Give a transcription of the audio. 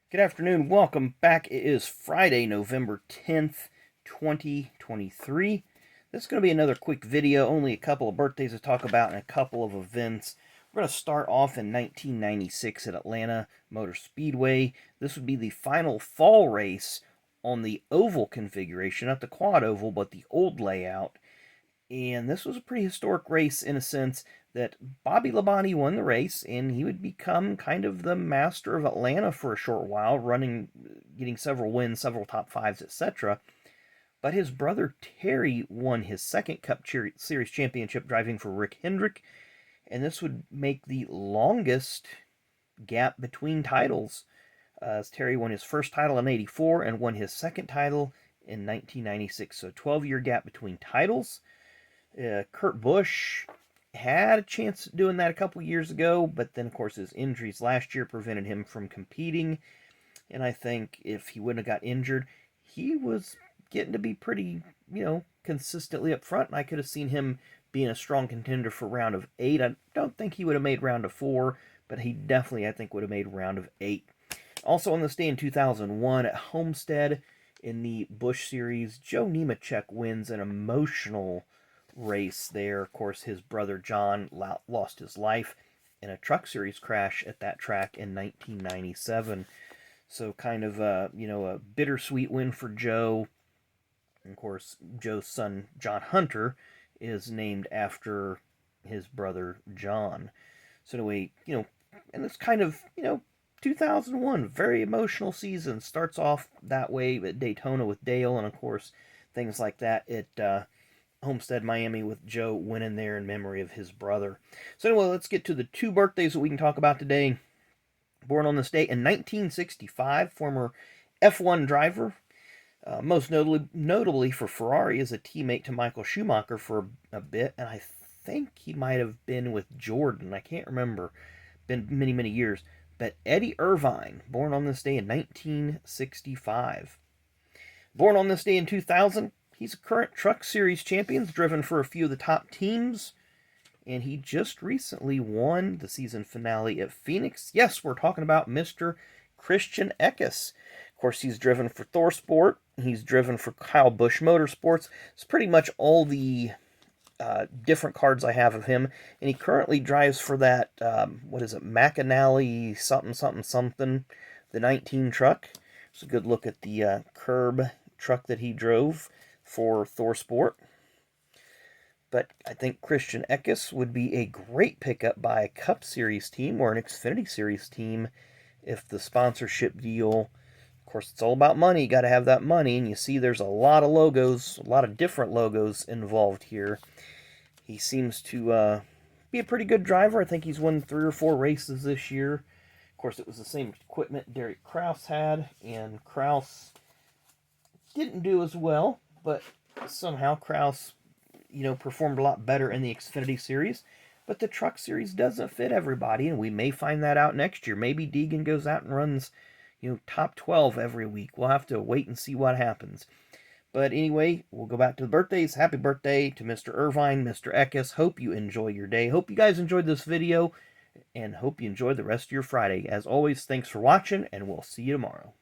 Good afternoon. Welcome back. It is Friday, November 10th, 2023. This is going to be another quick video, only a couple of birthdays to talk about and a couple of events. We're going to start off in 1996 at Atlanta Motor Speedway. This would be the final fall race on the oval configuration, not the quad oval, but the old layout. And this was a pretty historic race in a sense that Bobby Labonte won the race, and he would become kind of the master of Atlanta for a short while, getting several wins, several top fives, etc. But his brother Terry won his second Cup Series championship driving for Rick Hendrick, and this would make the longest gap between titles, as Terry won his first title in '84 and won his second title in 1996. So 12-year gap between titles. Kurt Busch had a chance at doing that a couple years ago, but then, of course, his injuries last year prevented him from competing. And I think if he wouldn't have got injured, he was getting to be pretty, consistently up front. And I could have seen him being a strong contender for round of 8. I don't think he would have made round of 4, but he definitely, I think, would have made round of 8. Also on this day in 2001 at Homestead in the Busch Series, Joe Nemechek wins an emotional race there. Of course, his brother John lost his life in a truck series crash at that track in 1997. So kind of a bittersweet win for Joe. And of course, Joe's son John Hunter is named after his brother John. So anyway, and it's kind of 2001, very emotional season. Starts off that way at Daytona with Dale, and of course things like that at Homestead, Miami, with Joe winning there in memory of his brother. So anyway, let's get to the two birthdays that we can talk about today. Born on this day in 1965, former F1 driver, most notably for Ferrari as a teammate to Michael Schumacher for a bit, and I think he might have been with Jordan. I can't remember. Been many, many years. But Eddie Irvine, born on this day in 1965. Born on this day in 2000, he's a current Truck Series champion, driven for a few of the top teams, and he just recently won the season finale at Phoenix. Yes, we're talking about Mr. Christian Eckes. Of course, he's driven for ThorSport. He's driven for Kyle Busch Motorsports. It's pretty much all the different cards I have of him, and he currently drives for that, McAnally something, the 19 truck. It's a good look at the curb truck that he drove for ThorSport. But I think Christian Eckes would be a great pickup by a Cup Series team or an Xfinity Series team if the sponsorship deal, of course, it's all about money. You got to have that money, and you see there's a lot of logos, a lot of different logos involved here. He seems to be a pretty good driver. I think he's won 3 or 4 races this year. Of course, it was the same equipment Derek Kraus had, and Kraus didn't do as well, but somehow Kraus, performed a lot better in the Xfinity Series. But the Truck Series doesn't fit everybody, and we may find that out next year. Maybe Deegan goes out and runs, top 12 every week. We'll have to wait and see what happens. But anyway, we'll go back to the birthdays. Happy birthday to Mr. Irvine, Mr. Eckes. Hope you enjoy your day. Hope you guys enjoyed this video, and hope you enjoy the rest of your Friday. As always, thanks for watching, and we'll see you tomorrow.